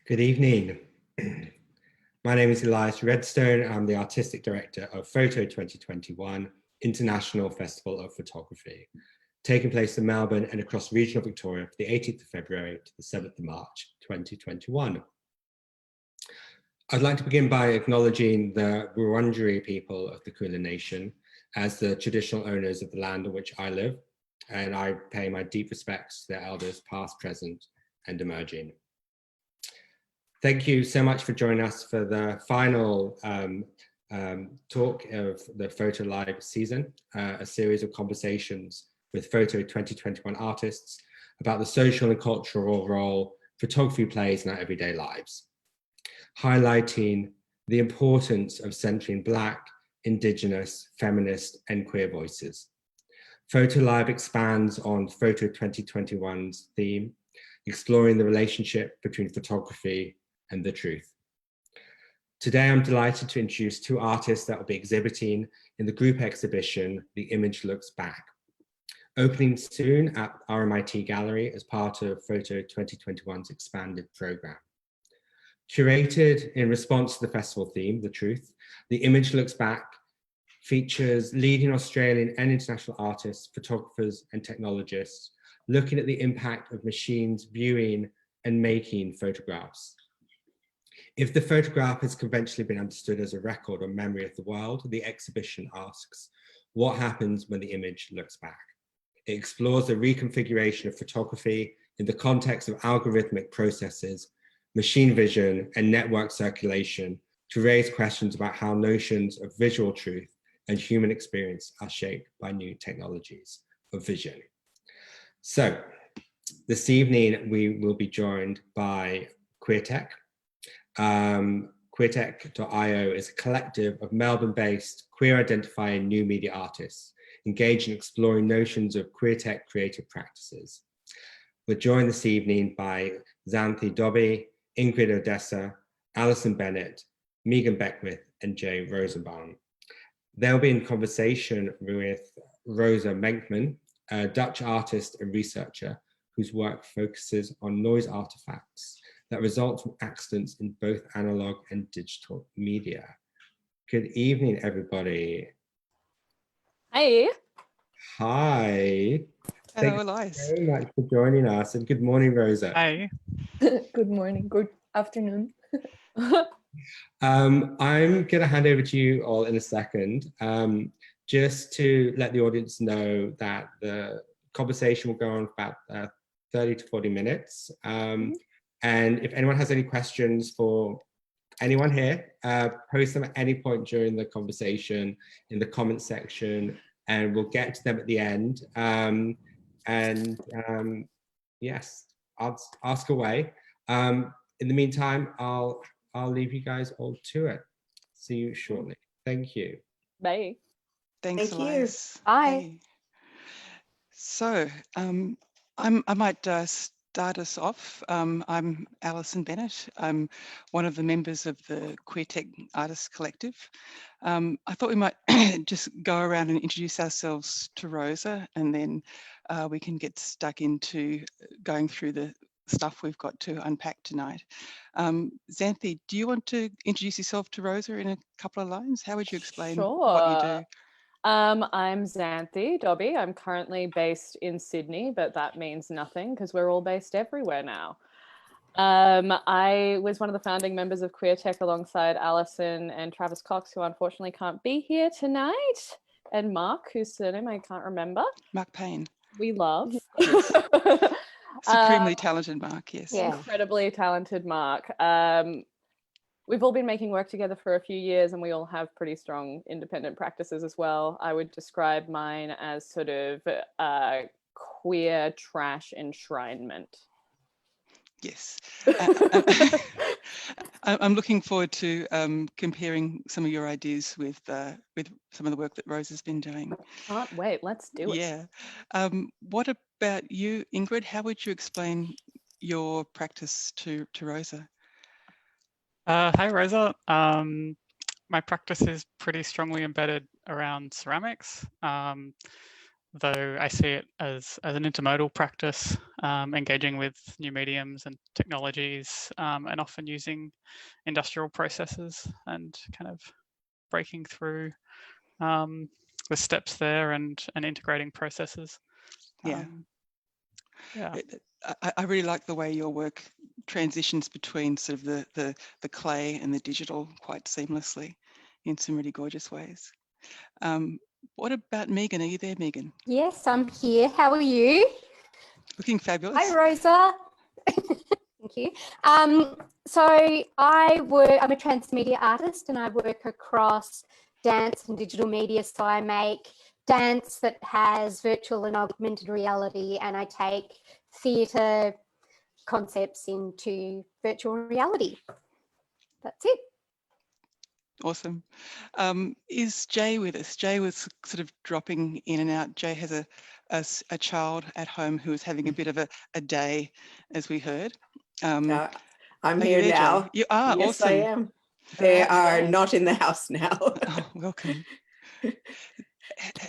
Good evening. My name is Elias Redstone. I'm the Artistic Director of Photo 2021 International Festival of Photography, taking place in Melbourne and across regional Victoria from the 18th of February to the 7th of March 2021. I'd like to begin by acknowledging the Wurundjeri people of the Kulin Nation as the traditional owners of the land on which I live, and I pay my deep respects to their elders past, present, and emerging. Thank you so much for joining us for the final talk of the Photo Live season, a series of conversations with Photo 2021 artists about the social and cultural role photography plays in our everyday lives, highlighting the importance of centering Black, Indigenous, feminist, and queer voices. Photo Live expands on Photo 2021's theme, exploring the relationship between photography and the truth. Today, I'm delighted to introduce two artists that will be exhibiting in the group exhibition, The Image Looks Back, opening soon at RMIT Gallery as part of Photo 2021's expanded program. Curated in response to the festival theme, The Truth, The Image Looks Back features leading Australian and international artists, photographers, and technologists looking at the impact of machines viewing and making photographs. If the photograph has conventionally been understood as a record or memory of the world, the exhibition asks, what happens when the image looks back? It explores the reconfiguration of photography in the context of algorithmic processes, machine vision, and network circulation to raise questions about how notions of visual truth and human experience are shaped by new technologies of vision. So this evening, we will be joined by QueerTech. QueerTech.io is a collective of Melbourne-based queer identifying new media artists engaged in exploring notions of queer tech creative practices. We're joined this evening by Xanthi Dobby, Ingrid Odessa, Alison Bennett, Megan Beckwith, and Jay Rosenbaum. They'll be in conversation with Rosa Menkman, a Dutch artist and researcher whose work focuses on noise artifacts that result from accidents in both analog and digital media. Good evening, everybody. Hi. Hi. Hello, Elias. Thank you very much for joining us, and good morning, Rosa. Hi. Good morning, good afternoon. I'm going to hand over to you all in a second, just to let the audience know that the conversation will go on for about 30 to 40 minutes. And if anyone has any questions for anyone here, post them at any point during the conversation in the comment section, and we'll get to them at the end. Yes, ask away. In the meantime, I'll leave you guys all to it. See you shortly. Thank you. Bye. Thanks, Thank Elias. you. Bye. Hey. So I might start us off. I'm Alison Bennett. I'm one of the members of the QueerTech Artists Collective. I thought we might just go around and introduce ourselves to Rosa, and then we can get stuck into going through the stuff we've got to unpack tonight. Xanthi, do you want to introduce yourself to Rosa in a couple of lines? How would you explain what you do? I'm Xanthi Dobby. I'm currently based in Sydney, but that means nothing because we're all based everywhere now. I was one of the founding members of QueerTech alongside Alison and Travis Cox, who unfortunately can't be here tonight, and Mark, whose surname I can't remember. Mark Payne. We love. Yes. Supremely talented Mark, yes. Yeah. Incredibly talented Mark. We've all been making work together for a few years, and we all have pretty strong independent practices as well. I would describe mine as sort of queer trash enshrinement. Yes. I'm looking forward to comparing some of your ideas with some of the work that Rosa's been doing. Can't wait. Let's do it. Yeah. What about you, Ingrid? How would you explain your practice to Rosa? Hi, Rosa. My practice is pretty strongly embedded around ceramics. though I see it as an intermodal practice, engaging with new mediums and technologies, and often using industrial processes and kind of breaking through the steps there and integrating processes. Yeah. Yeah. I really like the way your work transitions between sort of the clay and the digital quite seamlessly in some really gorgeous ways. What about Megan? Are you there, Megan? Yes, I'm here. How are you? Looking fabulous. Hi, Rosa. Thank you. So I'm a transmedia artist and I work across dance and digital media. So I make dance that has virtual and augmented reality, and I take theatre concepts into virtual reality. That's it. Awesome. Is Jay with us? Jay was sort of dropping in and out. Jay has a child at home who is having a bit of a day, as we heard. I'm are here you there, now. Jay? You are. Yes, Awesome. I am. They Right. are not in the house now. Oh, welcome.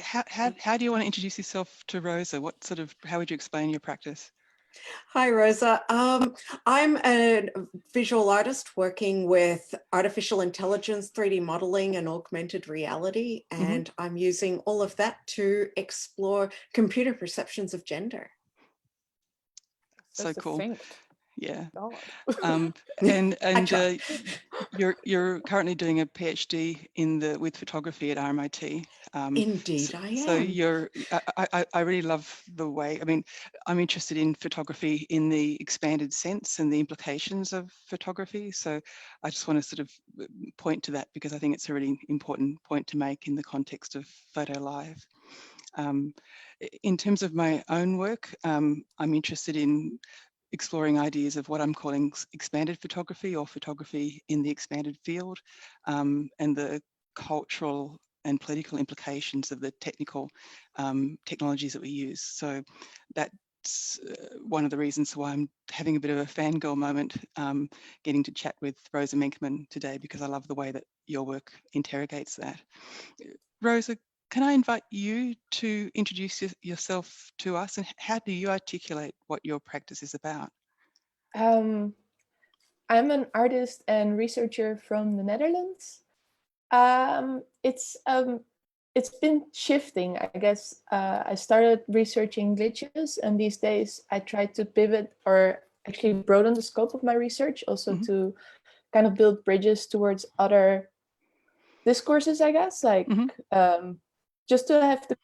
How do you want to introduce yourself to Rosa? How would you explain your practice? Hi, Rosa. I'm a visual artist working with artificial intelligence, 3D modeling and augmented reality. And I'm using all of that to explore computer perceptions of gender. So cool. Succinct. Yeah. God. And try. you're currently doing a PhD with photography at RMIT. Indeed, I am. So I really love the way. I mean, I'm interested in photography in the expanded sense and the implications of photography. So I just want to sort of point to that because I think it's a really important point to make in the context of Photo Live. In terms of my own work, I'm interested in exploring ideas of what I'm calling expanded photography or photography in the expanded field, and the cultural and political implications of the technologies that we use. So that's one of the reasons why I'm having a bit of a fangirl moment getting to chat with Rosa Menkman today, because I love the way that your work interrogates that. Rosa, can I invite you to introduce yourself to us, and how do you articulate what your practice is about? I'm an artist and researcher from the Netherlands. It's been shifting, I guess. I started researching glitches, and these days I try to pivot or actually broaden the scope of my research, also to kind of build bridges towards other discourses, I guess, like just to have the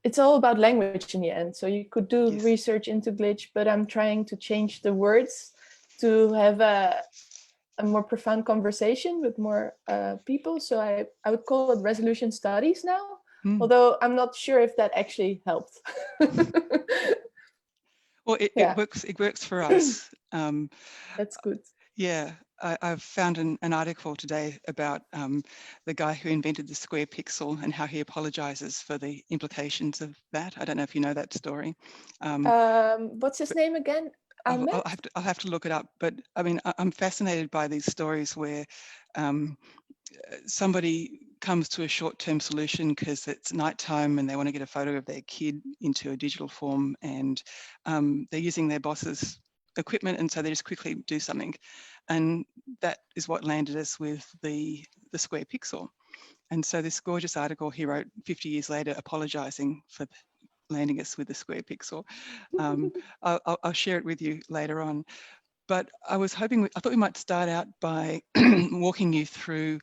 it's all about language in the end. So you could do research into glitch, but I'm trying to change the words to have a more profound conversation with more people. So I would call it resolution studies now, although I'm not sure if that actually helped. Well, it works for us. That's good. Yeah, I've found an article today about the guy who invented the square pixel and how he apologizes for the implications of that. I don't know if you know that story. What's his name again? I'll have to look it up. But I mean, I'm fascinated by these stories where somebody comes to a short-term solution because it's nighttime and they want to get a photo of their kid into a digital form, and they're using their boss's equipment, and so they just quickly do something, and that is what landed us with the square pixel. And so this gorgeous article he wrote 50 years later apologizing for landing us with the square pixel. I'll share it with you later on, but I thought we might start out by walking you through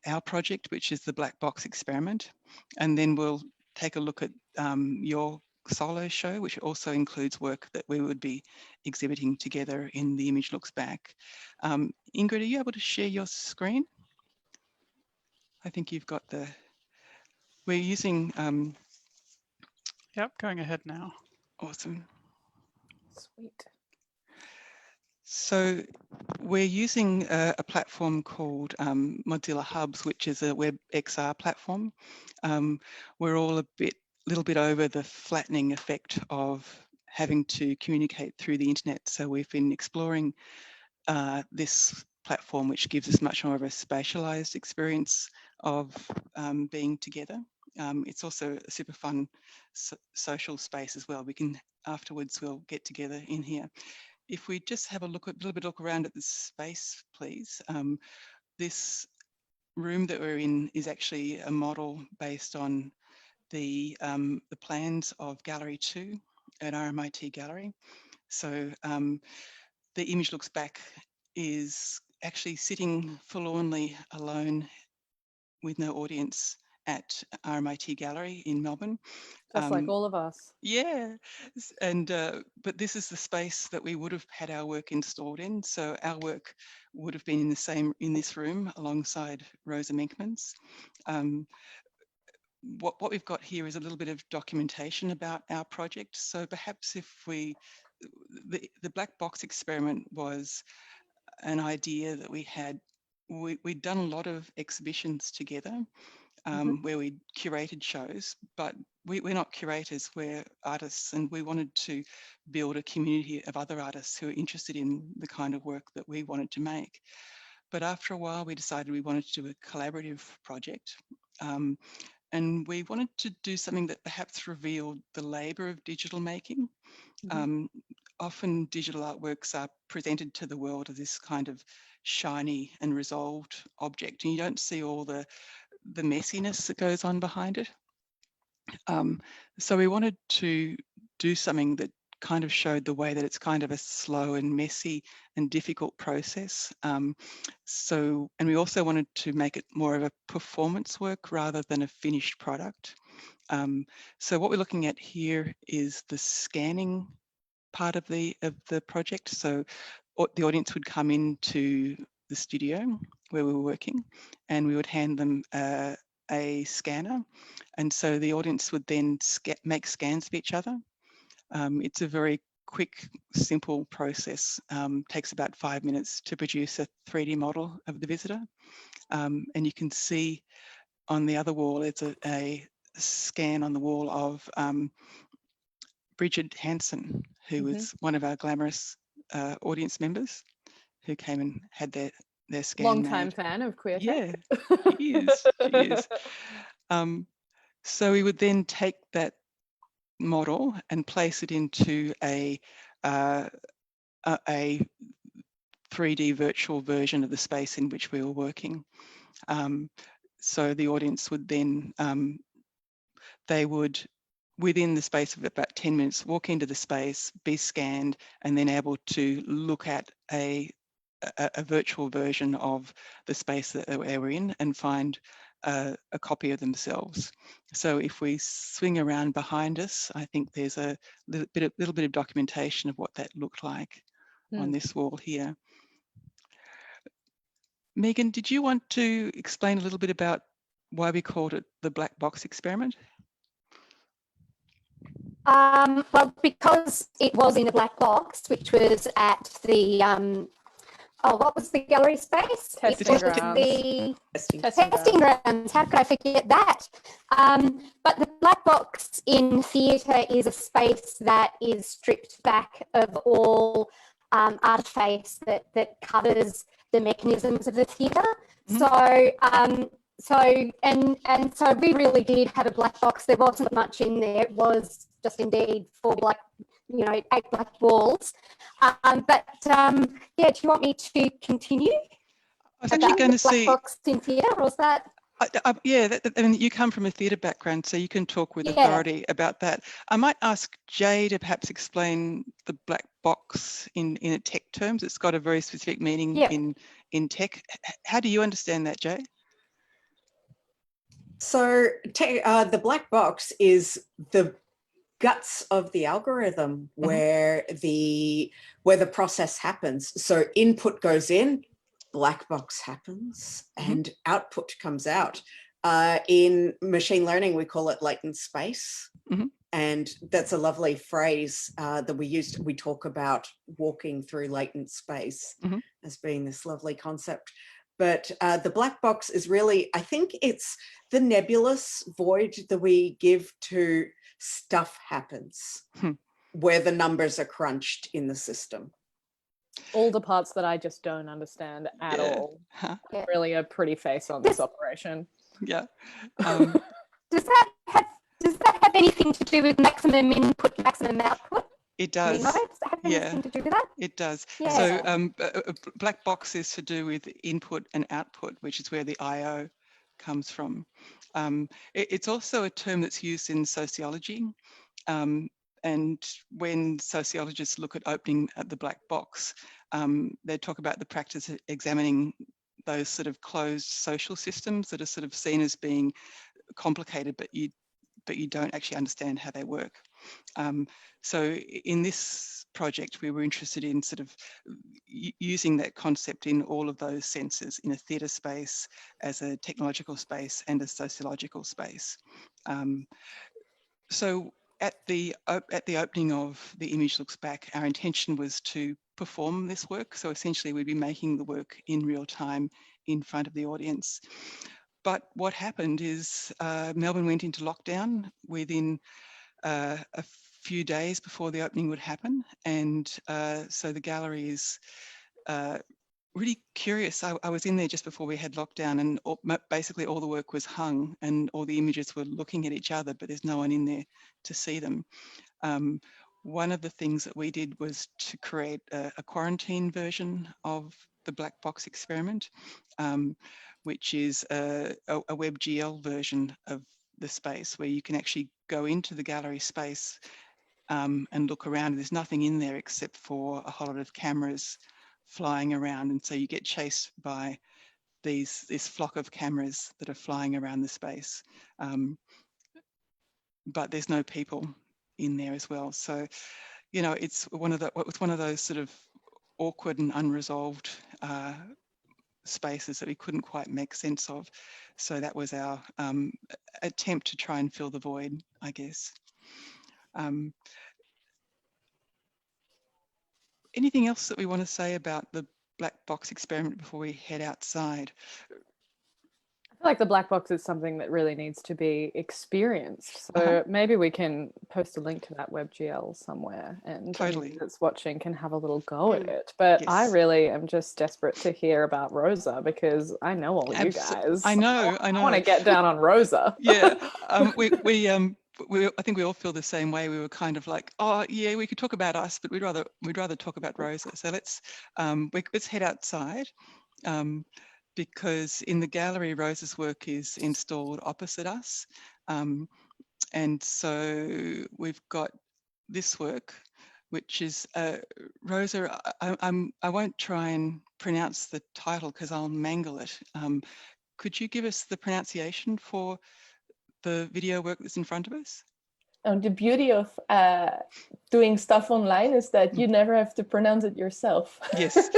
our project, which is the Black Box Experiment, and then we'll take a look at your solo show, which also includes work that we would be exhibiting together in The Image Looks Back. Ingrid, are you able to share your screen? I think you've got we're using... Yep, going ahead now. Awesome. Sweet. So we're using a platform called Mozilla Hubs, which is a WebXR platform. We're all a little bit over the flattening effect of having to communicate through the internet. So we've been exploring this platform, which gives us much more of a spatialized experience of being together. It's also a super fun social space as well. We can, afterwards, we'll get together in here. If we just have a little bit around at the space, please. This room that we're in is actually a model based on the plans of Gallery 2 at RMIT Gallery. So the image looks back is actually sitting forlornly alone with no audience at RMIT Gallery in Melbourne. Just like all of us. Yeah, and but this is the space that we would have had our work installed in. So our work would have been in this room alongside Rosa Menkman's. What we've got here is a little bit of documentation about our project. So perhaps if the black box experiment was an idea that we had. We'd done a lot of exhibitions together where we curated shows, but we're not curators, we're artists, and we wanted to build a community of other artists who are interested in the kind of work that we wanted to make. But after a while, we decided we wanted to do a collaborative project. And we wanted to do something that perhaps revealed the labour of digital making. Often digital artworks are presented to the world as this kind of shiny and resolved object, and you don't see all the messiness that goes on behind it. So we wanted to do something that kind of showed the way that it's kind of a slow and messy and difficult process. And we also wanted to make it more of a performance work rather than a finished product. So what we're looking at here is the scanning part of the project. So the audience would come into the studio where we were working, and we would hand them a scanner, and so the audience would then make scans of each other. It's a very quick, simple process. Takes about 5 minutes to produce a 3D model of the visitor, and you can see on the other wall it's a scan on the wall of Bridget Hanson, who was one of our glamorous audience members, who came and had their scan Long-time made. fan of Queer Yeah, Tech. she is. She is. So we would then take that model and place it into a 3D virtual version of the space in which we were working. So the audience would then, they would, within the space of about 10 minutes, walk into the space, be scanned, and then able to look at a virtual version of the space that we're in and find a copy of themselves. So if we swing around behind us, I think there's a little bit of documentation of what that looked like on this wall here. Megan, did you want to explain a little bit about why we called it the black box experiment? Well, because it was in a black box, which was at the, what was the gallery space? Testing grounds. The Testing grounds. How could I forget that? But the black box in theatre is a space that is stripped back of all artiface that covers the mechanisms of the theatre. So we really did have a black box. There wasn't much in there. It was just indeed 8 black walls. Yeah, do you want me to continue? I was actually going to black box in theatre, or was that? Yeah, and you come from a theatre background, so you can talk with authority about that. I might ask Jay to perhaps explain the black box in tech terms. It's got a very specific meaning in tech. How do you understand that, Jay? So the black box is the guts of the algorithm where the process happens. So input goes in, black box happens, and output comes out. In machine learning, we call it latent space. And that's a lovely phrase that we use. We talk about walking through latent space as being this lovely concept. But the black box is really, I think it's the nebulous void that we give to stuff happens, where the numbers are crunched in the system. All the parts that I just don't understand at all. Really a pretty face on this operation. Yeah. does that have anything to do with maximum input, maximum output? It does. Does that have Yeah. anything to do with that? It does. Yeah. So a black box is to do with input and output, which is where the I/O comes from. It's also a term that's used in sociology. And when sociologists look at opening the black box, they talk about the practice of examining those sort of closed social systems that are sort of seen as being complicated, but you don't actually understand how they work. So in this project, we were interested in sort of using that concept in all of those senses, in a theatre space, as a technological space, and a sociological space. So at the opening of The Image Looks Back, our intention was to perform this work. So essentially, we'd be making the work in real time in front of the audience. But what happened is Melbourne went into lockdown within a few days before the opening would happen. And so the gallery is really curious. I was in there just before we had lockdown, and basically all the work was hung and all the images were looking at each other, but there's no one in there to see them. One of the things that we did was to create a quarantine version of the black box experiment, which is a WebGL version of the space where you can actually go into the gallery space and look around. There's nothing in there except for a whole lot of cameras flying around, and so you get chased by this flock of cameras that are flying around the space, but there's no people in there as well. So, you know, it's one of those sort of awkward and unresolved spaces that we couldn't quite make sense of. So that was our attempt to try and fill the void, I guess. Anything else that we want to say about the black box experiment before we head outside? I feel like the black box is something that really needs to be experienced. So maybe we can post a link to that WebGL somewhere, and anyone that's watching can have a little go at it. But I really am just desperate to hear about Rosa, because I know all you guys. I know. I want to get down on Rosa. Yeah, I think we all feel the same way. We were kind of like, oh yeah, we could talk about us, but we'd rather talk about Rosa. So let's head outside, because in the gallery, Rosa's work is installed opposite us, and so we've got this work, which is Rosa. I won't try and pronounce the title because I'll mangle it. Could you give us the pronunciation for the video work that's in front of us? The beauty of doing stuff online is that you never have to pronounce it yourself. Yes.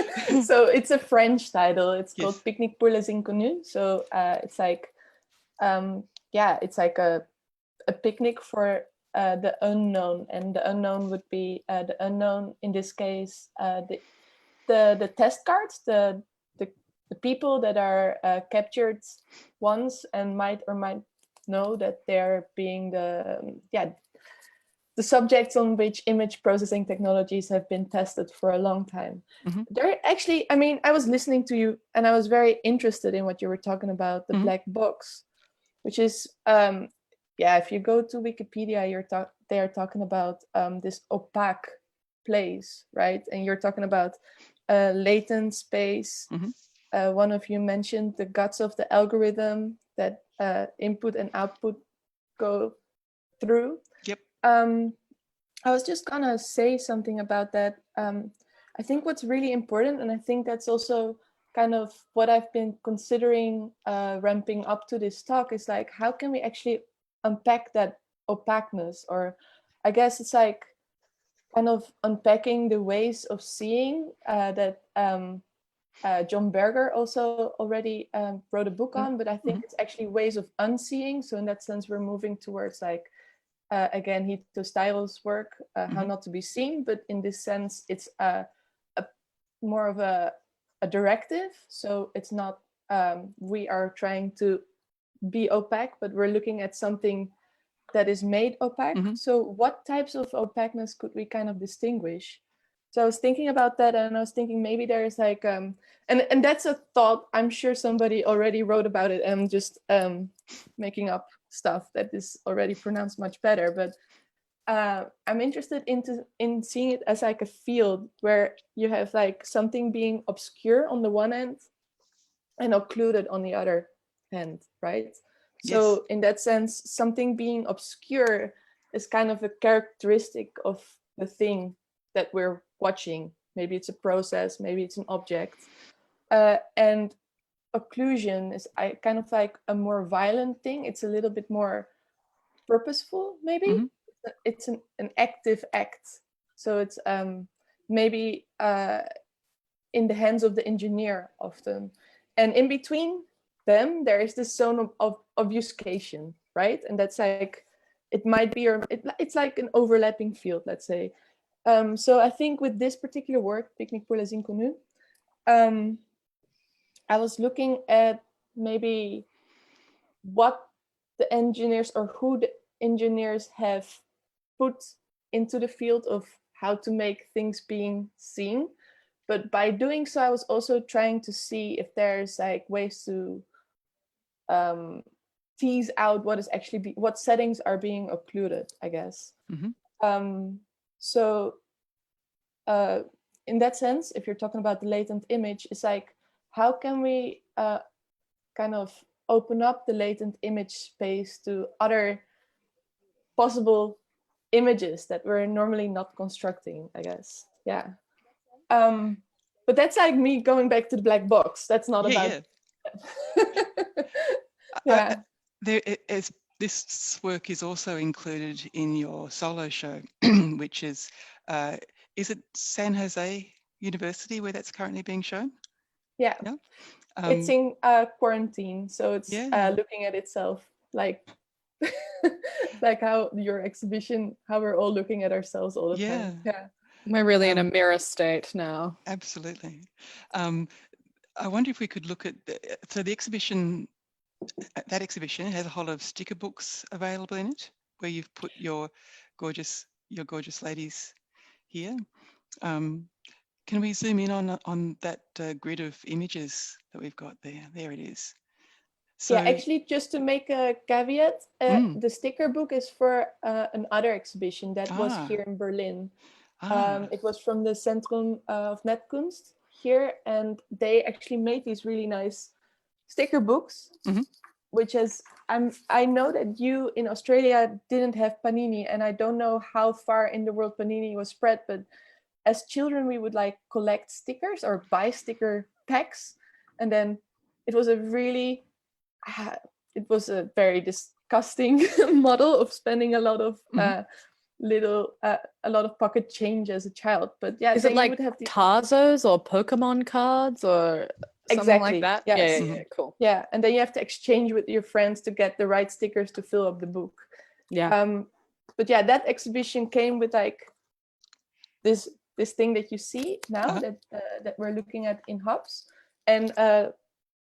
So it's a French title. It's called Picnic pour les Inconnus. So it's like, it's like a picnic for the unknown, and the unknown would be the unknown in this case, the test cards, the people that are captured once and might or might know that they're being the subjects on which image processing technologies have been tested for a long time. They're actually, I mean, I was listening to you and I was very interested in what you were talking about, the black box, which is, if you go to Wikipedia, they are talking about this opaque place, right? And you're talking about latent space. One of you mentioned the guts of the algorithm that input and output go through. Yep. I was just gonna say something about that. I think what's really important, and I think that's also kind of what I've been considering ramping up to this talk, is like, how can we actually unpack that opaqueness? Or I guess it's like kind of unpacking the ways of seeing that John Berger also already wrote a book on, but I think it's actually ways of unseeing. So in that sense, we're moving towards like, again, Hito Steyerl's work, How Not to Be Seen, but in this sense, it's a more of a directive. So it's not, we are trying to be opaque, but we're looking at something that is made opaque. So what types of opaqueness could we kind of distinguish? So I was thinking about that, and I was thinking maybe there's like, and that's a thought. I'm sure somebody already wrote about it. I'm just making up stuff that is already pronounced much better. But I'm interested in seeing it as like a field where you have like something being obscure on the one end and occluded on the other hand, right? So in that sense, something being obscure is kind of a characteristic of the thing that we're watching. Maybe it's a process, maybe it's an object. And occlusion is kind of like a more violent thing. It's a little bit more purposeful, maybe. It's an active act. So it's maybe in the hands of the engineer often. And in between them, there is this zone of obfuscation, right? And that's like, it might be, or it's like an overlapping field, let's say. So I think with this particular work, Picnic pour les Inconnus, I was looking at maybe what the engineers or who the engineers have put into the field of how to make things being seen. But by doing so, I was also trying to see if there's like ways to tease out what is actually what settings are being occluded, I guess. So in that sense, if you're talking about the latent image, it's like, how can we kind of open up the latent image space to other possible images that we're normally not constructing, I guess. Yeah. But that's like me going back to the black box. That's not about. Yeah. This work is also included in your solo show, which is it San Jose University where that's currently being shown? Yeah. It's in quarantine, so it's looking at itself like like how your exhibition, how we're all looking at ourselves all the time. Yeah. We're really in a mirror state now. Absolutely. I wonder if we could look at so the exhibition. That exhibition has a whole lot of sticker books available in it, where you've put your gorgeous ladies here. Can we zoom in on that grid of images that we've got there? There it is. So, yeah, actually, just to make a caveat, the sticker book is for another exhibition that was here in Berlin. It was from the Zentrum of Netkunst here, and they actually made these really nice sticker books, which is, I know that you in Australia didn't have Panini, and I don't know how far in the world Panini was spread, but as children, we would like collect stickers or buy sticker packs. And then it was a very disgusting model of spending a lot of a lot of pocket change as a child. But yeah, is it like Tazos or Pokemon cards or something like that? Yes. Yeah, cool. Yeah, and then you have to exchange with your friends to get the right stickers to fill up the book. Yeah. But yeah, that exhibition came with like this thing that you see now that we're looking at in hubs, and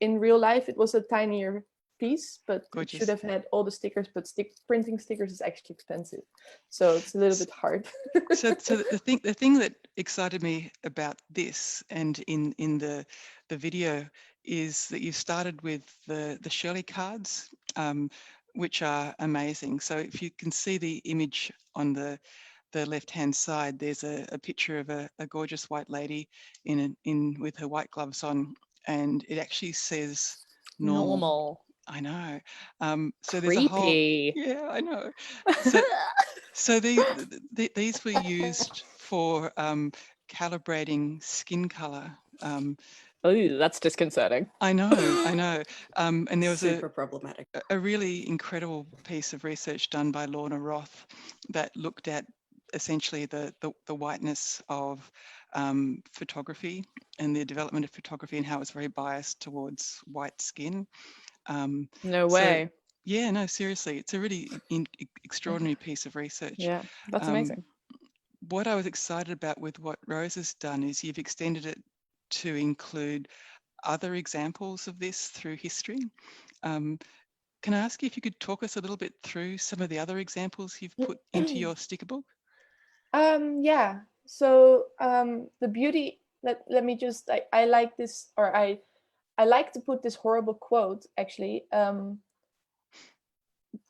in real life it was a tinier piece, but it should have had all the stickers, but printing stickers is actually expensive, so it's a little bit hard. so the thing that excited me about this and in the video is that you started with the Shirley cards, which are amazing. So if you can see the image on the left-hand side, there's a picture of a gorgeous white lady in with her white gloves on, and it actually says normal. I know. So there's a whole. Yeah, I know. So these were used for calibrating skin color. Oh, that's disconcerting. I know. And there was super problematic. A really incredible piece of research done by Lorna Roth that looked at essentially the whiteness of photography and the development of photography and how it's very biased towards white skin. No way. Yeah, no, seriously, it's a really extraordinary piece of research. Yeah, that's amazing. What I was excited about with what Rose has done is you've extended it to include other examples of this through history. Can I ask you if you could talk us a little bit through some of the other examples you've put into your sticker book? Yeah, so the beauty, let me just, I like this, or I like to put this horrible quote, actually.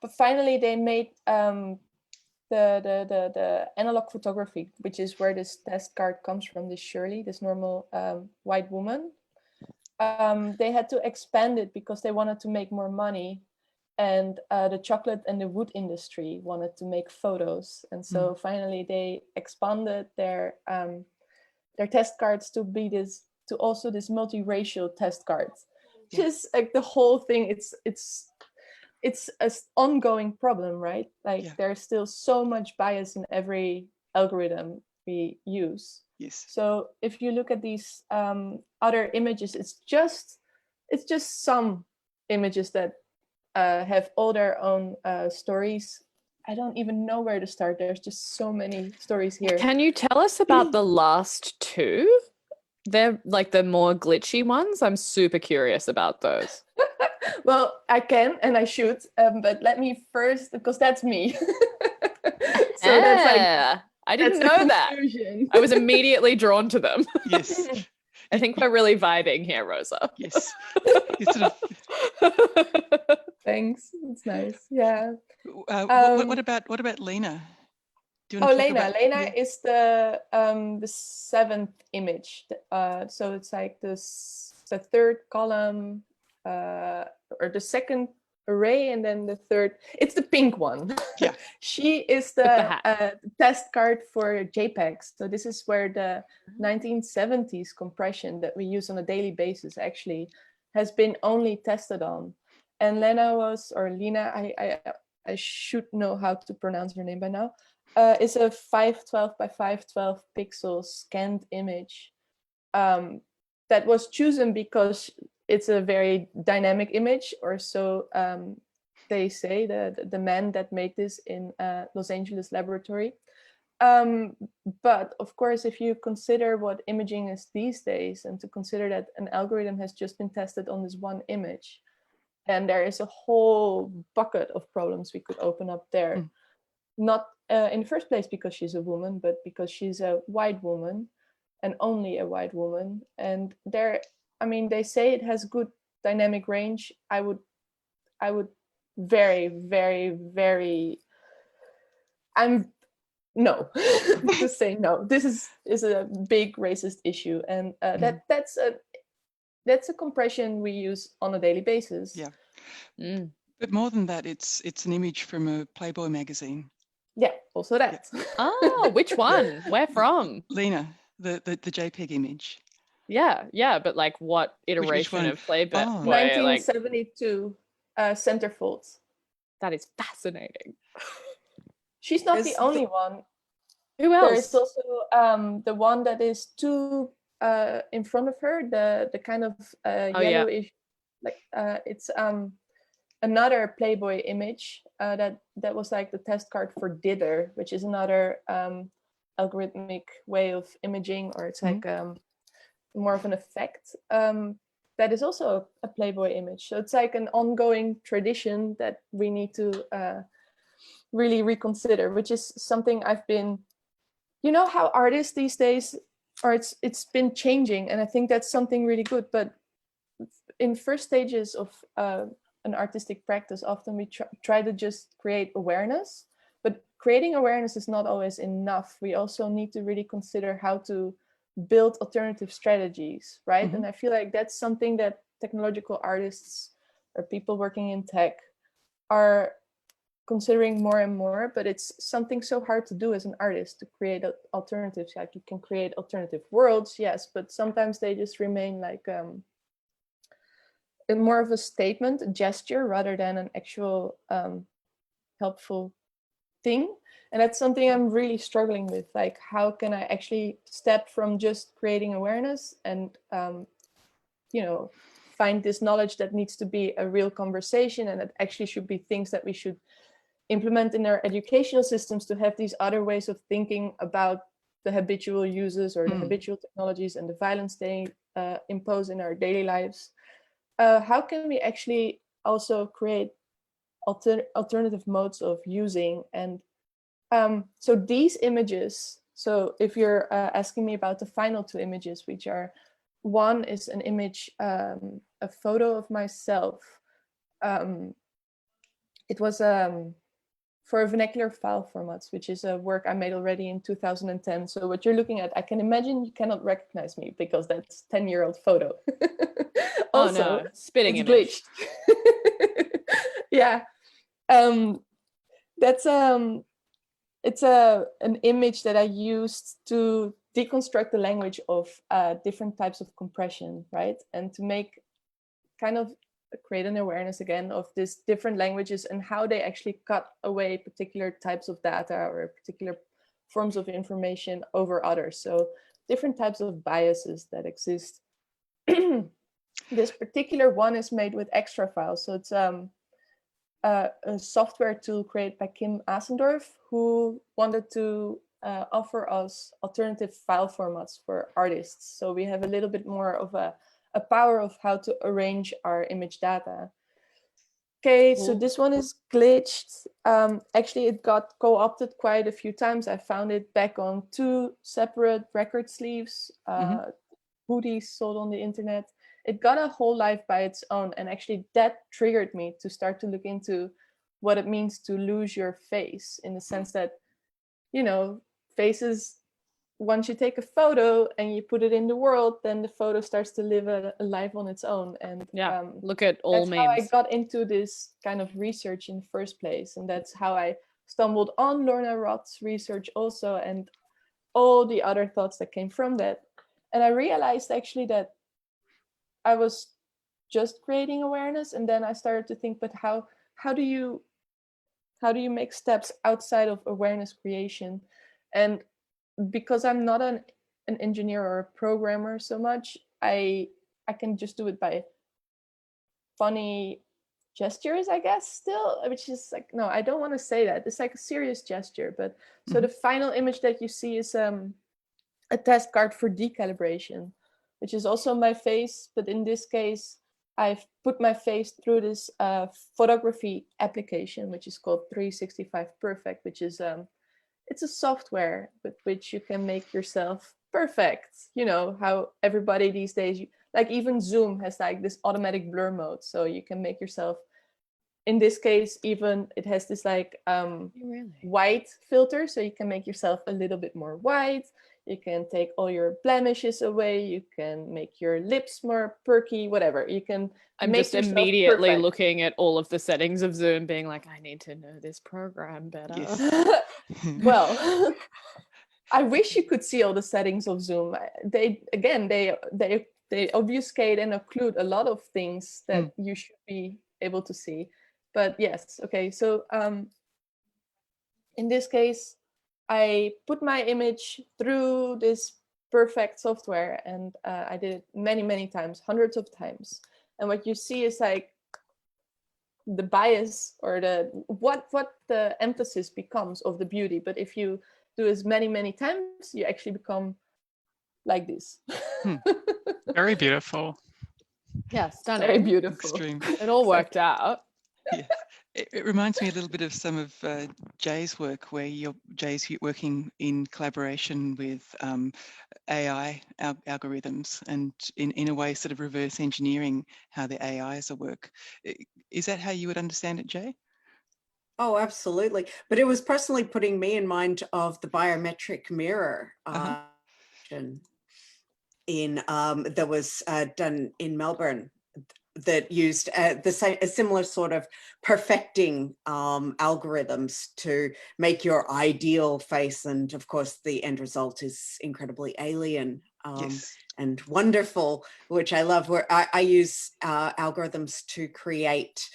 but finally they made the analog photography, which is where this test card comes from, this Shirley, this normal white woman. They had to expand it because they wanted to make more money, and the chocolate and the wood industry wanted to make photos, and so finally they expanded their test cards to be this, to also this multiracial test cards, which is like the whole thing. It's an ongoing problem, right? Like there's still so much bias in every algorithm we use. Yes. So if you look at these other images, it's just some images that have all their own stories. I don't even know where to start. There's just so many stories here. Can you tell us about the last two? They're like the more glitchy ones. I'm super curious about those. Well, I can and I should, but let me first, because that's me. So that's like, I didn't know that. I was immediately drawn to them. Yes. I think we're really vibing here, Rosa. Yes. It's sort of... Thanks. It's nice. Yeah. What about Lena? Do you want to talk Lena. about... Lena is the 7th image. So it's like the 3rd column, or the 2nd array, and then the 3rd. It's the pink one. Yeah. She is the test card for JPEGs. So this is where the 1970s compression that we use on a daily basis actually has been only tested on. And Lena, I should know how to pronounce her name by now, is a 512 by 512 pixel scanned image that was chosen because it's a very dynamic image, or so they say, the man that made this in Los Angeles laboratory. But of course, if you consider what imaging is these days, and to consider that an algorithm has just been tested on this one image, and there is a whole bucket of problems we could open up there. Not in the first place because she's a woman, but because she's a white woman, and only a white woman. And they say it has good dynamic range. I would very, very, very, no, just say no. This is a big racist issue, and that's a compression we use on a daily basis. Yeah. But more than that, it's an image from a Playboy magazine. Yeah, also that. Yeah. Oh, which one? Where from? Lena, the JPEG image. Yeah, but like what iteration of Playboy? 1972 centerfolds. That is fascinating. She's not the only one. Who else? There is also the one that is too in front of her, the kind of yellowish, it's another Playboy image that was like the test card for dither, which is another algorithmic way of imaging, or it's like more of an effect. That is also a Playboy image. So it's like an ongoing tradition that we need to really reconsider, which is something I've been, how artists these days, or it's been changing, and I think that's something really good. But in first stages of an artistic practice, often we try to just create awareness, but creating awareness is not always enough. We also need to really consider how to build alternative strategies, right? And I feel like that's something that technological artists or people working in tech are considering more and more, but it's something so hard to do as an artist, to create alternatives. Like, you can create alternative worlds, yes, but sometimes they just remain like more of a statement, a gesture, rather than an actual helpful thing. And that's something I'm really struggling with. Like, how can I actually step from just creating awareness and find this knowledge that needs to be a real conversation, and that actually should be things that we should implement in our educational systems, to have these other ways of thinking about the habitual uses or the habitual technologies and the violence they impose in our daily lives. How can we actually also create alternative modes of using? And so these images, so if you're asking me about the final two images, which are, one is an image, a photo of myself it was for vernacular file formats, which is a work I made already in 2010. So what you're looking at, I can imagine you cannot recognize me because that's 10-year-old photo. Also, oh no, spitting it's image. glitched. Yeah, that's it's an image that I used to deconstruct the language of different types of compression, right? And to make kind of create an awareness again of these different languages and how they actually cut away particular types of data or particular forms of information over others. So different types of biases that exist. This particular one is made with extra files. So it's a software tool created by Kim Asendorf, who wanted to offer us alternative file formats for artists. So we have a little bit more of a power of how to arrange our image data. Okay, so this one is glitched. Actually, it got co-opted quite a few times. I found it back on 2 separate record sleeves, hoodies sold on the internet. It got a whole life by its own. And actually that triggered me to start to look into what it means to lose your face, in the sense that, you know, faces, once you take a photo and you put it in the world, then the photo starts to live a life on its own. And yeah, look at all that's memes. how I got into this kind of research in the first place. And that's how I stumbled on Lorna Roth's research also, and all the other thoughts that came from that. And I realized actually that I was just creating awareness, and then I started to think, but how do you make steps outside of awareness creation? And because I'm not an engineer or a programmer so much, I can just do it by funny gestures, I guess, still, which is like, no, I don't want to say that. It's like a serious gesture. But so the final image that you see is a test card for decalibration, which is also my face, but in this case I've put my face through this photography application, which is called 365 Perfect, which is it's a software with which you can make yourself perfect. You know how everybody these days, like even Zoom has like this automatic blur mode, so you can make yourself, in this case even it has this like white filter, so you can make yourself a little bit more white. You can take all your blemishes away. You can make your lips more perky, whatever. You can I'm just immediately perfect. Looking at all of the settings of Zoom being like, I need to know this program better. Yes. Well, I wish you could see all the settings of Zoom. They obfuscate and occlude a lot of things that you should be able to see. But yes, okay. So in this case, I put my image through this perfect software, and I did it many, many times, hundreds of times. And what you see is like the bias or what the emphasis becomes of the beauty. But if you do as many, many times, you actually become like this. Very beautiful. Yeah, stunning. Very beautiful. Extreme. It all worked out. Yeah. It reminds me a little bit of some of Jay's work, where Jay's working in collaboration with AI algorithms, and in a way sort of reverse engineering how the AIs work. Is that how you would understand it, Jay? Oh, absolutely. But it was personally putting me in mind of the biometric mirror that was done in Melbourne, that used a similar sort of perfecting algorithms to make your ideal face. And of course, the end result is incredibly alien and wonderful, which I love, where I use algorithms to create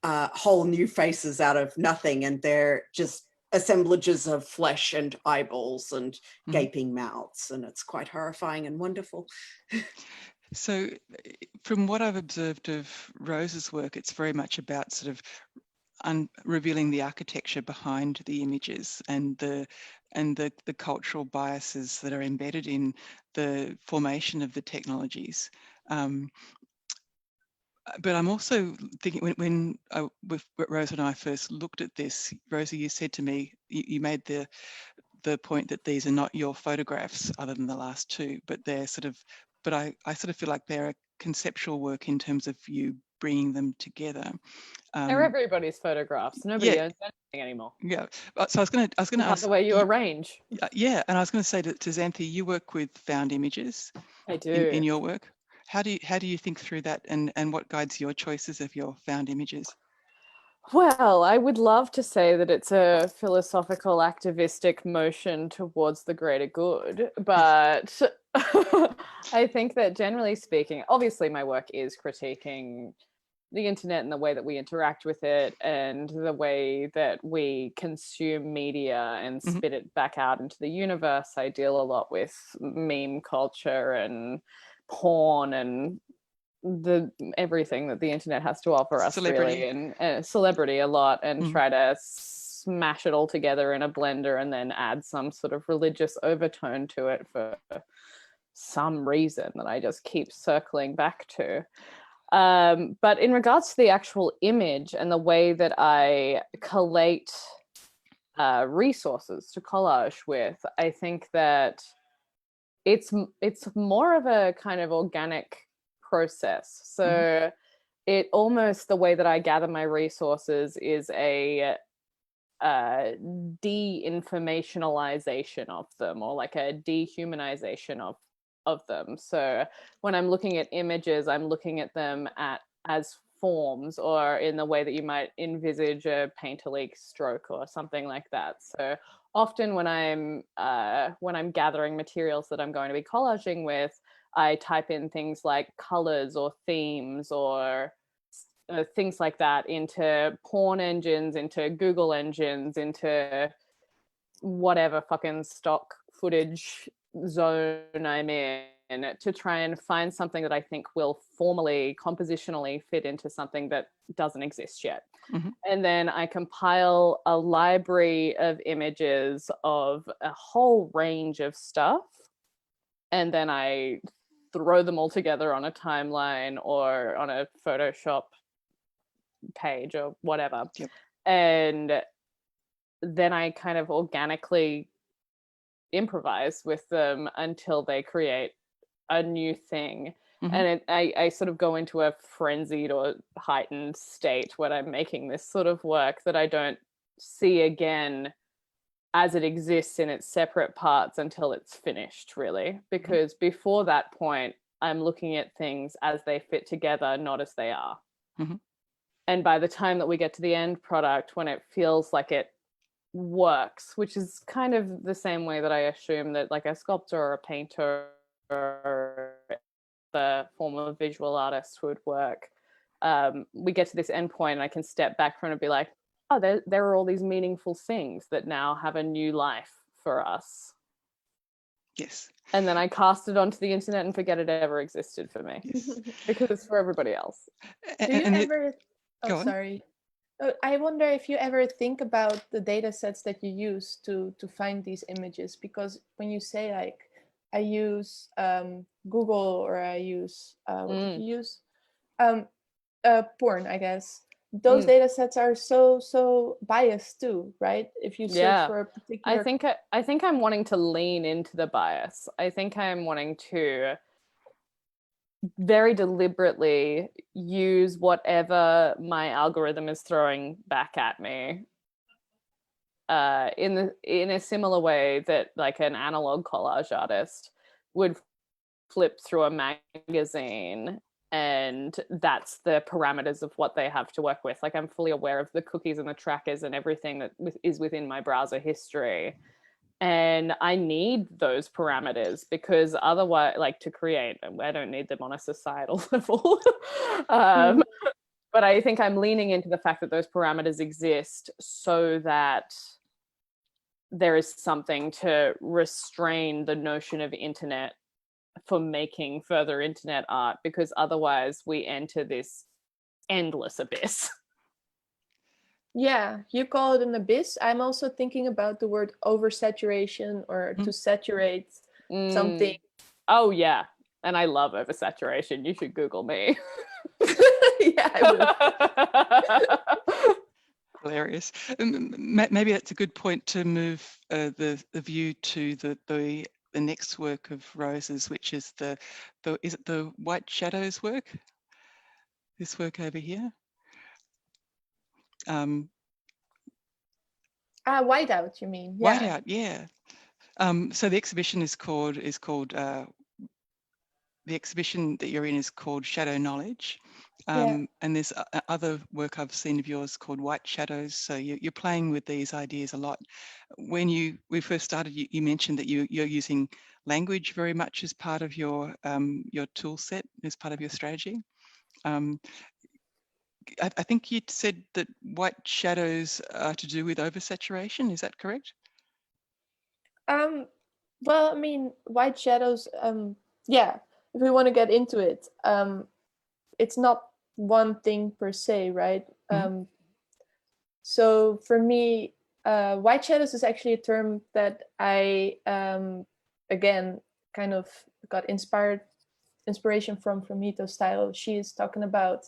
whole new faces out of nothing. And they're just assemblages of flesh and eyeballs and gaping mouths. And it's quite horrifying and wonderful. So from what I've observed of Rosa's work, it's very much about sort of revealing the architecture behind the images and the cultural biases that are embedded in the formation of the technologies. But I'm also thinking, when Rosa and I first looked at this, Rosa, you said to me, you made the point that these are not your photographs, other than the last two, but they're sort of, but I sort of feel like they're a conceptual work in terms of you bringing them together. They're everybody's photographs. Nobody Yeah. owns anything anymore. Yeah. So I was going to Not ask the way you arrange. Yeah, and I was going to say to Xanthi, you work with found images I do. in your work. How do you think through that, and what guides your choices of your found images? Well, I would love to say that it's a philosophical, activistic motion towards the greater good, but I think that generally speaking, obviously my work is critiquing the internet and the way that we interact with it and the way that we consume media and spit it back out into the universe. I deal a lot with meme culture and porn and everything that the internet has to offer us, Celebrity. really, and celebrity a lot, and try to smash it all together in a blender and then add some sort of religious overtone to it for some reason that I just keep circling back to. But in regards to the actual image and the way that I collate resources to collage with, I think that it's more of a kind of organic process. So it almost, the way that I gather my resources is a de-informationalization of them, or like a dehumanization of them. So when I'm looking at images, I'm looking at them as forms, or in the way that you might envisage a painterly stroke or something like that. So often when I'm gathering materials that I'm going to be collaging with, I type in things like colors or themes or things like that into porn engines, into Google engines, into whatever fucking stock footage zone I'm in, to try and find something that I think will formally, compositionally fit into something that doesn't exist yet. And then I compile a library of images of a whole range of stuff, and then I throw them all together on a timeline or on a Photoshop page or whatever. And then I kind of organically improvise with them until they create a new thing. And I sort of go into a frenzied or heightened state when I'm making this sort of work that I don't see again as it exists in its separate parts until it's finished, really. Because before that point, I'm looking at things as they fit together, not as they are. And by the time that we get to the end product, when it feels like it works, which is kind of the same way that I assume that like a sculptor or a painter or the form of visual artist would work, we get to this end point and I can step back from it and be like, oh, there are all these meaningful things that now have a new life for us. Yes. And then I cast it onto the internet and forget it ever existed for me. Yes. Because it's for everybody else. Do you ever... Oh, sorry. I wonder if you ever think about the data sets that you use to find these images, because when you say like, I use Google, or I use, what did you use? Porn, I guess. Those data sets are so biased too, right? If you search for a particular... I think I'm wanting to lean into the bias. I think I'm wanting to very deliberately use whatever my algorithm is throwing back at me in a similar way that like an analog collage artist would flip through a magazine, and that's the parameters of what they have to work with. Like I'm fully aware of the cookies and the trackers and everything that is within my browser history. And I need those parameters because otherwise, like to create, I don't need them on a societal level. But I think I'm leaning into the fact that those parameters exist so that there is something to restrain the notion of internet for making further internet art, because otherwise we enter this endless abyss. Yeah, you call it an abyss. I'm also thinking about the word oversaturation, or to saturate something. Oh yeah, and I love oversaturation. You should Google me. Yeah, I would. Hilarious. Maybe that's a good point to move the view to the next work of Rosa's, which is is it the White Shadows work? This work over here. Whiteout, you mean? Yeah. Whiteout, yeah. So the exhibition is called the exhibition that you're in is called Shadow Knowledge. Yeah. And there's other work I've seen of yours called White Shadows. So you're playing with these ideas a lot. When we first started, you mentioned that you're using language very much as part of your tool set, as part of your strategy. I think you said that white shadows are to do with oversaturation. Is that correct? Well, I mean, white shadows, yeah, if we want to get into it, it's not one thing per se, right? So for me, white shadows is actually a term that I, again, kind of got inspiration from Mito's style. She is talking about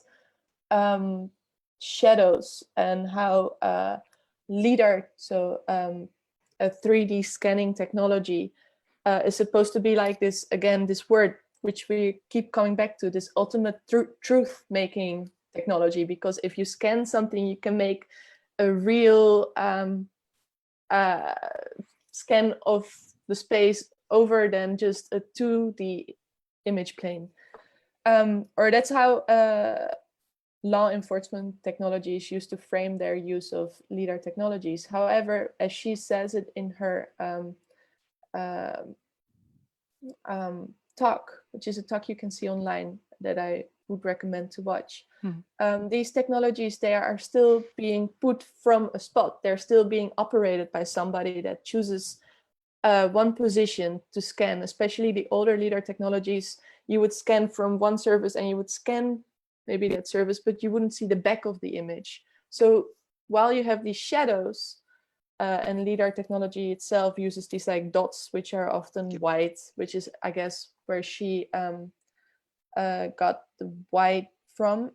shadows and how LIDAR, so a 3D scanning technology, is supposed to be like this, again, this word which we keep coming back to, this ultimate truth making technology. Because if you scan something, you can make a real scan of the space over than just a 2D image plane. Or that's how law enforcement technologies used to frame their use of LIDAR technologies. However, as she says it in her talk, which is a talk you can see online that I would recommend to watch. These technologies, they are still being put from a spot. They're still being operated by somebody that chooses one position to scan. Especially the older LIDAR technologies, you would scan from one surface and you would scan maybe that surface, but you wouldn't see the back of the image. So while you have these shadows, and LIDAR technology itself uses these like dots, which are often white, which is, I guess, where she got the white from.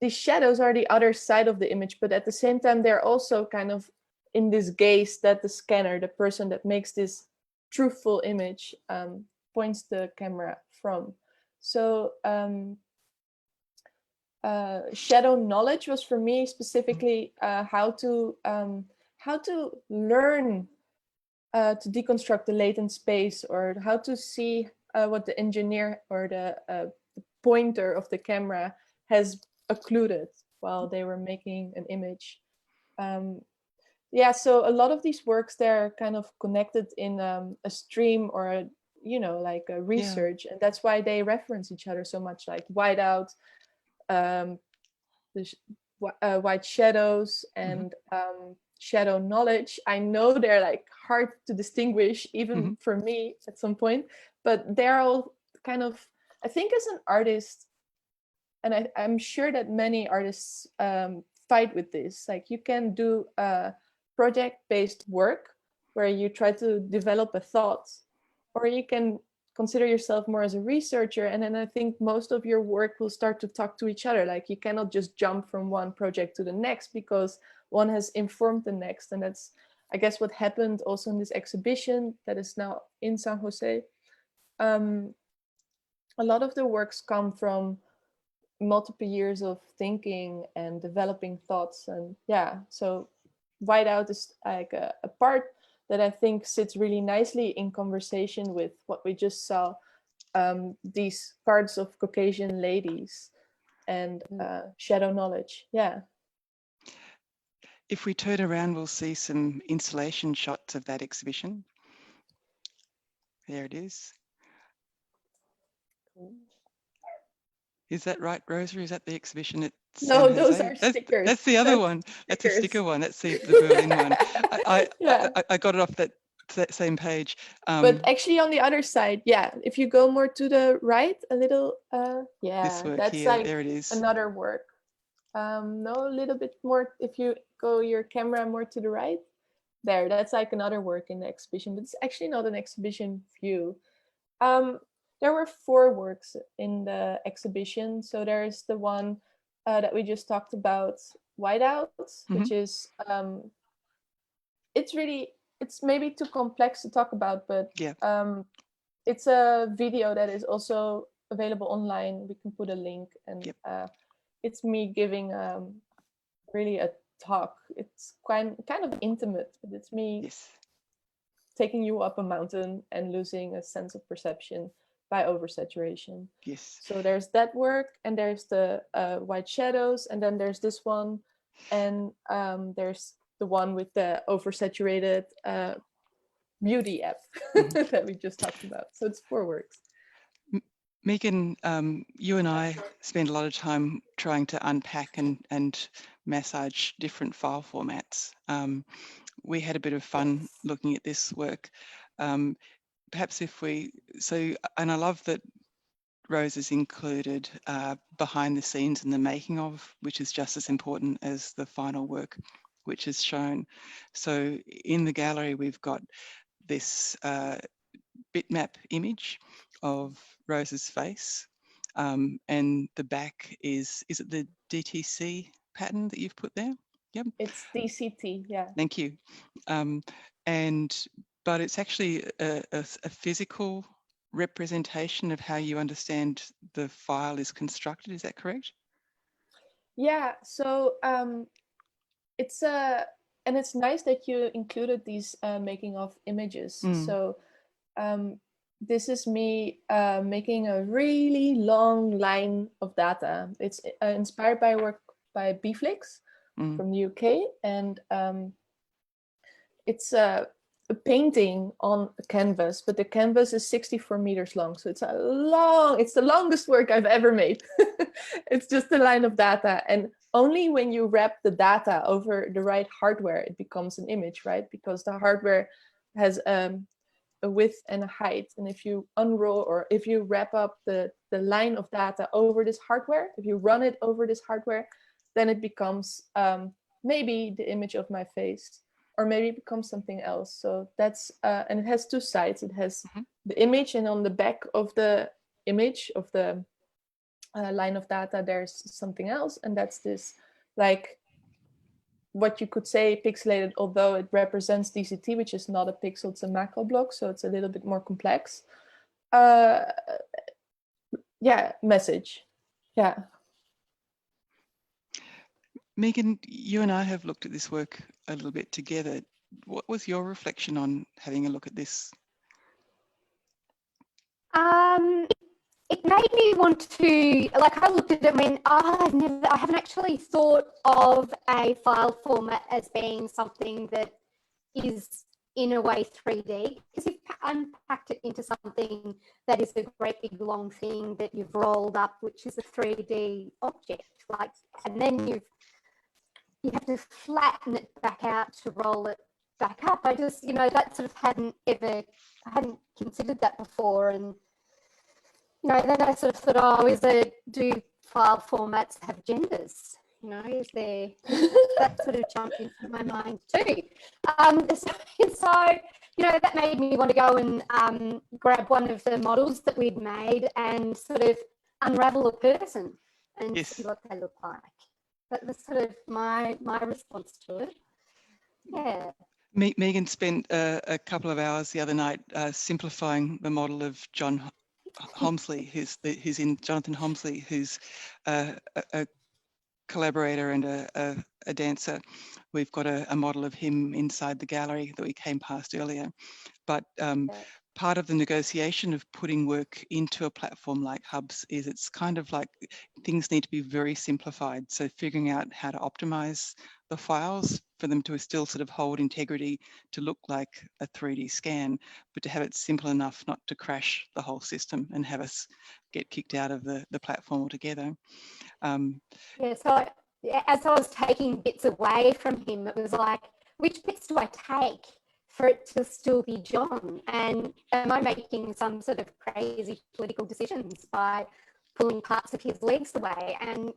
These shadows are the other side of the image, but at the same time, they're also kind of in this gaze that the scanner, the person that makes this truthful image, points the camera from. So shadow knowledge was for me specifically how to learn to deconstruct the latent space, or how to see what the engineer or the pointer of the camera has occluded while they were making an image. Yeah, so a lot of these works, they're kind of connected in a stream or a, like a research, and that's why they reference each other so much, like whiteout, white shadows, and shadow knowledge. I know they're like hard to distinguish even for me at some point, but they're all kind of, I think as an artist, and I'm sure that many artists fight with this, like you can do project-based work where you try to develop a thought, or you can consider yourself more as a researcher, and then I think most of your work will start to talk to each other. Like you cannot just jump from one project to the next because one has informed the next. And that's, I guess, what happened also in this exhibition that is now in San Jose. A lot of the works come from multiple years of thinking and developing thoughts, and yeah, so whiteout is like a part that I think sits really nicely in conversation with what we just saw, these cards of Caucasian ladies and shadow knowledge. Yeah. If we turn around, we'll see some installation shots of that exhibition. There it is. Is that right, Rosa? Is that the exhibition at San Jose? Those are stickers. That's the other one. That's a sticker one. That's the Berlin one. I got it off that same page. But actually on the other side, yeah, if you go more to the right a little, yeah, this work that's here, like there it is. another work. No, a little bit more, if you go your camera more to the right, there, that's like another work in the exhibition, but it's actually not an exhibition view. There were 4 works in the exhibition. So there's the one that we just talked about, whiteout, which is, it's maybe too complex to talk about, but yeah. It's a video that is also available online. We can put a link, and Yep. it's me giving really a talk. It's kind of intimate, but it's me Yes. taking you up a mountain and losing a sense of perception by oversaturation. Yes. So there's that work, and there's the white shadows, and then there's this one, and there's the one with the oversaturated beauty app that we just talked about. So it's 4 works. Megan, you and I spend a lot of time trying to unpack and massage different file formats. We had a bit of fun looking at this work. Perhaps if we, and I love that Rose has included behind the scenes and the making of, which is just as important as the final work, which is shown. So in the gallery, we've got this bitmap image of Rose's face, and the back is it the DTC pattern that you've put there? Yep. It's DCT, yeah. Thank you. But it's actually a physical representation of how you understand the file is constructed. Is that correct? Yeah. So it's and it's nice that you included these making of images. So this is me making a really long line of data. It's inspired by work by Bflix from the UK, and it's a painting on a canvas, but the canvas is 64 meters long. So it's the longest work I've ever made. It's just a line of data. And only when you wrap the data over the right hardware, it becomes an image, right? Because the hardware has a width and a height. And if you unroll, or if you wrap up the line of data over this hardware, if you run it over this hardware, then it becomes maybe the image of my face, or maybe it becomes something else. So that's, and it has 2 sides. It has the image, and on the back of the image of the line of data, there's something else. And that's this, like, what you could say pixelated, although it represents DCT, which is not a pixel, it's a macro block. So it's a little bit more complex. Yeah, message. Yeah. Megan, you and I have looked at this work a little bit together. What was your reflection on having a look at this? It made me want to, like, I looked at it and went, I haven't actually thought of a file format as being something that is in a way 3D, because you've unpacked it into something that is a great big long thing that you've rolled up, which is a 3D object, like, and then you have to flatten it back out to roll it back up. I just, that sort of I hadn't considered that before. And, then I sort of thought, do file formats have genders? Is there, that sort of jumped into my mind too. So, that made me want to go and grab one of the models that we'd made and sort of unravel a person and see what they look like. That was sort of my response to it. Yeah. Megan spent a couple of hours the other night simplifying the model of John Homsley, who's in Jonathan Homsley, who's a collaborator and a dancer. We've got a model of him inside the gallery that we came past earlier. But part of the negotiation of putting work into a platform like Hubs is it's kind of like things need to be very simplified. So figuring out how to optimize the files for them to still sort of hold integrity to look like a 3D scan, but to have it simple enough not to crash the whole system and have us get kicked out of the platform altogether. So as I was taking bits away from him, it was like, which bits do I take for it to still be John? And am I making some sort of crazy political decisions by pulling parts of his legs away? And,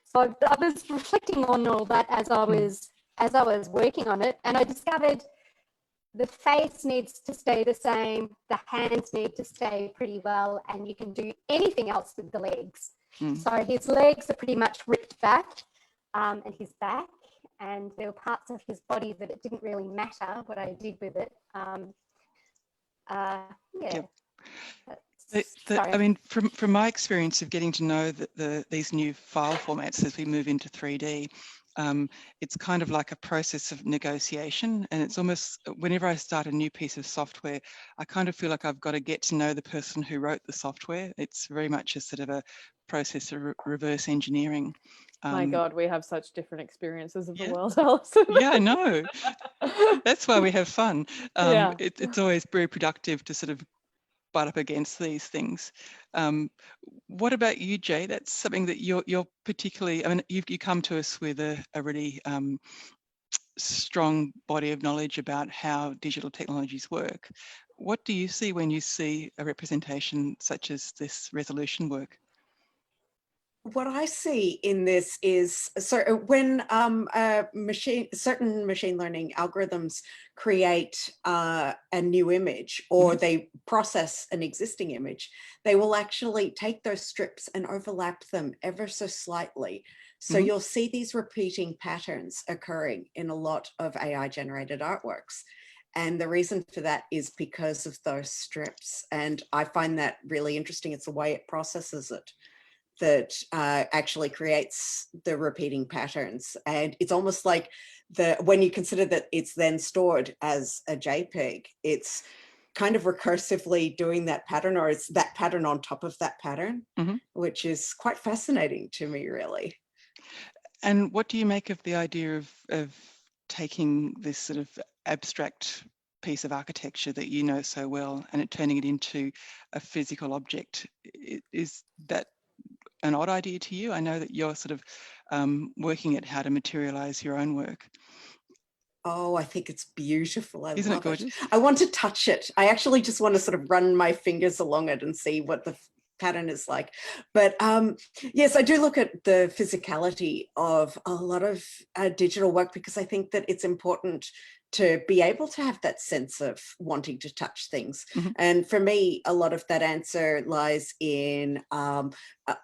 so I was reflecting on all that as I was working on it, and I discovered the face needs to stay the same, the hands need to stay pretty well, and you can do anything else with the legs. So his legs are pretty much ripped back, and his back, and there were parts of his body that it didn't really matter what I did with it. I mean, from my experience of getting to know these new file formats as we move into 3D, it's kind of like a process of negotiation, and it's almost, whenever I start a new piece of software, I kind of feel like I've got to get to know the person who wrote the software. It's very much a sort of a process of reverse engineering. My God, we have such different experiences of the Yeah. world, Alison. Yeah, I know. That's why we have fun. Yeah. It's always very productive to sort of butt up against these things. What about you, Jay? That's something that you're particularly, I mean, you come to us with a really strong body of knowledge about how digital technologies work. What do you see when you see a representation such as this resolution work? What I see in this is, so when certain machine learning algorithms create a new image, or they process an existing image, they will actually take those strips and overlap them ever so slightly. So you'll see these repeating patterns occurring in a lot of AI generated artworks. And the reason for that is because of those strips. And I find that really interesting. It's the way it processes it that actually creates the repeating patterns. And it's almost like when you consider that it's then stored as a JPEG, it's kind of recursively doing that pattern, or it's that pattern on top of that pattern, which is quite fascinating to me, really. And what do you make of the idea of taking this sort of abstract piece of architecture that you know so well and turning it into a physical object? Is that an odd idea to you? I know that you're sort of working at how to materialize your own work. Oh, I think it's beautiful. Isn't it gorgeous? I want to touch it. I actually just want to sort of run my fingers along it and see what the pattern is like. But yes, I do look at the physicality of a lot of digital work, because I think that it's important to be able to have that sense of wanting to touch things. And for me, a lot of that answer lies in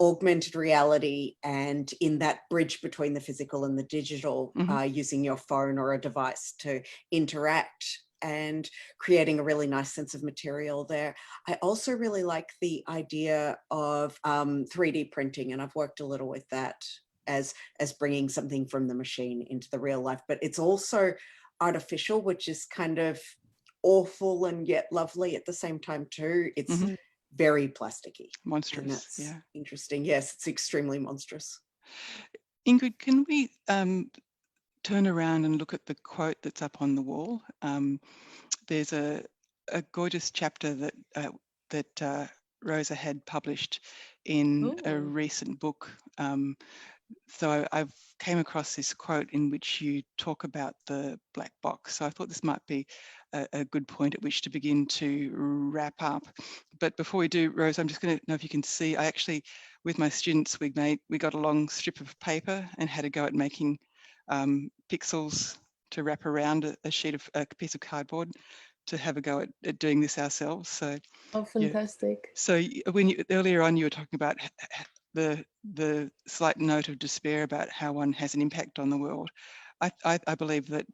augmented reality, and in that bridge between the physical and the digital, using your phone or a device to interact and creating a really nice sense of material there. I also really like the idea of 3D printing, and I've worked a little with that as bringing something from the machine into the real life, but it's also artificial, which is kind of awful and yet lovely at the same time too. It's very plasticky. Monstrous. And that's yeah. interesting. Yes, it's extremely monstrous. Ingrid, can we turn around and look at the quote that's up on the wall? There's a gorgeous chapter that Rosa had published in a recent book. So I've came across this quote in which you talk about the black box. So I thought this might be a good point at which to begin to wrap up. But before we do, Rose, I'm just going to know if you can see, I actually, with my students, we got a long strip of paper and had a go at making pixels to wrap around a piece of cardboard to have a go at doing this ourselves. So, oh, fantastic. Yeah. So when earlier on you were talking about the slight note of despair about how one has an impact on the world, I believe that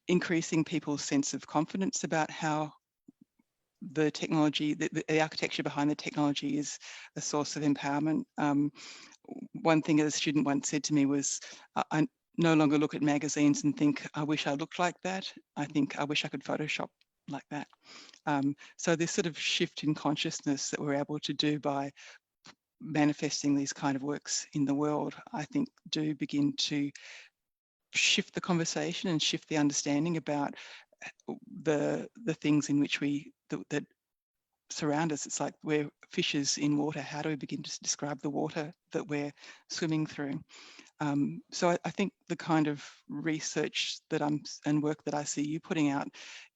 increasing people's sense of confidence about how the technology, the architecture behind the technology is a source of empowerment. One thing a student once said to me was, I no longer look at magazines and think, I wish I looked like that. I think, I wish I could Photoshop like that. So this sort of shift in consciousness that we're able to do by manifesting these kind of works in the world, I think do begin to shift the conversation and shift the understanding about the things in which that surround us. It's like we're fishes in water. How do we begin to describe the water that we're swimming through? So I think the kind of research and work that I see you putting out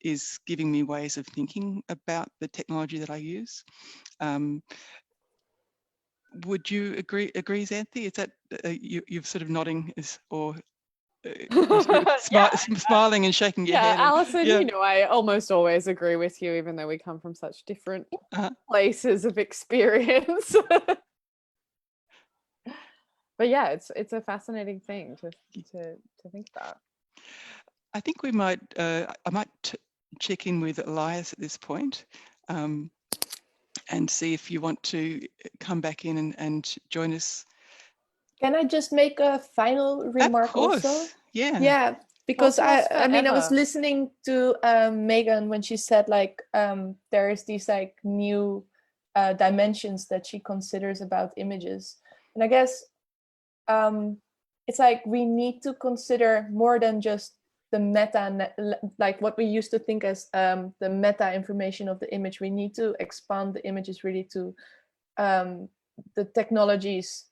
is giving me ways of thinking about the technology that I use. Would you agree, Xanthi? Is that you're sort of nodding, or smiling and shaking your head? Alison, you know, I almost always agree with you, even though we come from such different places of experience. But yeah, it's a fascinating thing to think about. I think we might I might check in with Elias at this point. and see if you want to come back in and join us. Can I just make a final remark Of course. also? Yeah. Yeah, because Talk to us I mean, I was forever. listening to Megan when she said like there is these like new dimensions that she considers about images, and I guess it's like we need to consider more than just the like what we used to think as the meta information of the image. We need to expand the images really to the technologies,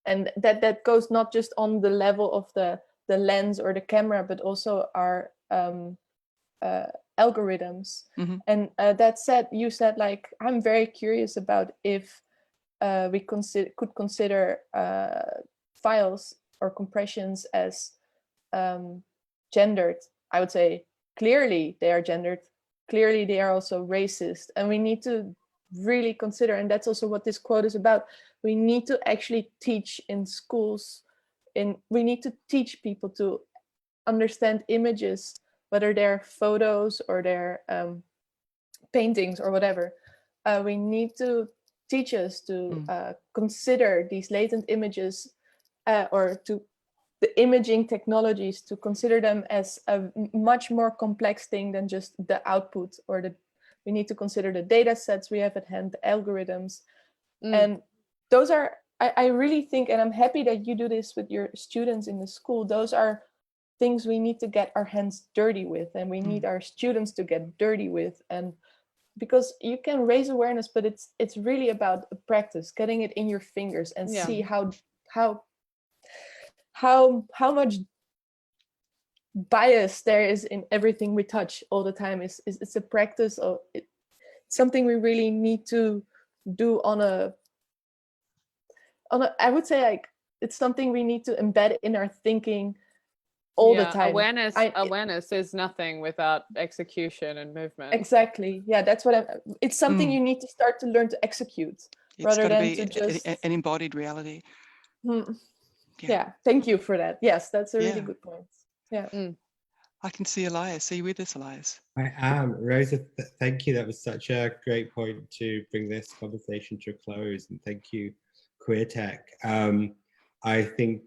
and that goes not just on the level of the lens or the camera, but also our algorithms. Mm-hmm. And that said, you said like, I'm very curious about if we could consider files or compressions as gendered. I would say clearly they are gendered, clearly they are also racist, and we need to really consider, and that's also what this quote is about, we need to actually teach in schools, we need to teach people to understand images, whether they're photos or they're paintings or whatever. We need to teach us to consider these latent images or to the imaging technologies, to consider them as a much more complex thing than just the output, or we need to consider the data sets we have at hand, the algorithms. And those are, I really think, and I'm happy that you do this with your students in the school, those are things we need to get our hands dirty with, and we need our students to get dirty with. And because you can raise awareness, but it's really about practice, getting it in your fingers and see how much bias there is in everything we touch all the time. It's a practice of something we really need to do on a I would say like it's something we need to embed in our thinking all the time. Awareness is nothing without execution and movement. Exactly. Yeah, that's what it's something you need to start to learn to execute, rather than to just an embodied reality. Yeah, thank you for that. Yes, that's a really good point. Yeah. I can see Elias. Are you with us, Elias? I am. Rosa, thank you. That was such a great point to bring this conversation to a close. And thank you, Queer Tech. I think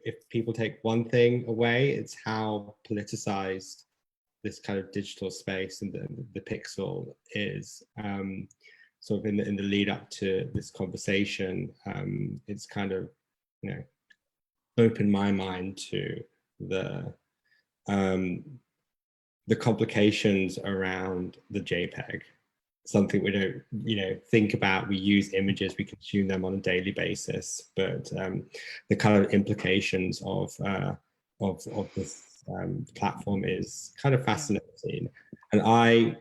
if people take one thing away, it's how politicized this kind of digital space and the pixel is. Sort of in the lead up to this conversation, it's kind of, opened my mind to the complications around the JPEG. Something we don't, think about. We use images, we consume them on a daily basis, but the kind of implications of this platform is kind of fascinating, and I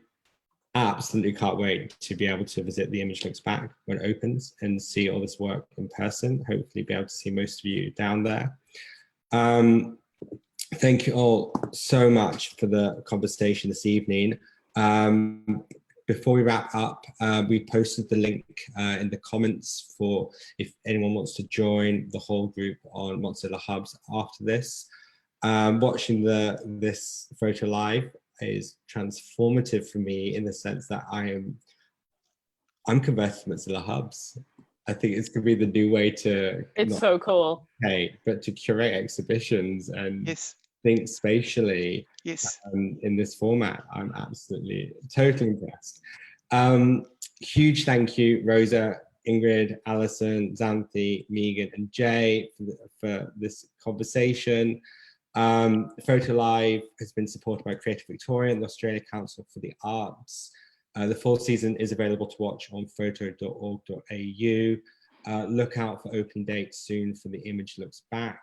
absolutely can't wait to be able to visit the Image Looks Back when it opens and see all this work in person. Hopefully, be able to see most of you down there. Thank you all so much for the conversation this evening. Before we wrap up, we posted the link in the comments for if anyone wants to join the whole group on Mozilla Hubs after this. Watching this photo live is transformative for me in the sense that I'm converted to Mozilla Hubs. I think it's going to be the new way to... It's so cool. But to curate exhibitions and think spatially in this format. I'm absolutely, totally impressed. Huge thank you, Rosa, Ingrid, Alison, Xanthi, Megan, and Jay for this conversation. Photo Live has been supported by Creative Victoria and the Australia Council for the Arts. The full season is available to watch on photo.org.au. Look out for opening dates soon for the Image Looks Back.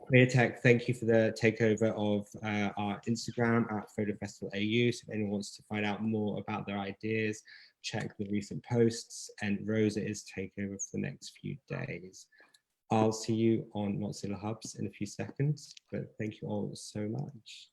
Queer Tech, thank you for the takeover of our Instagram at Photo Festival AU. So if anyone wants to find out more about their ideas, check the recent posts, and Rosa is taking over for the next few days. I'll see you on Mozilla Hubs in a few seconds, but thank you all so much.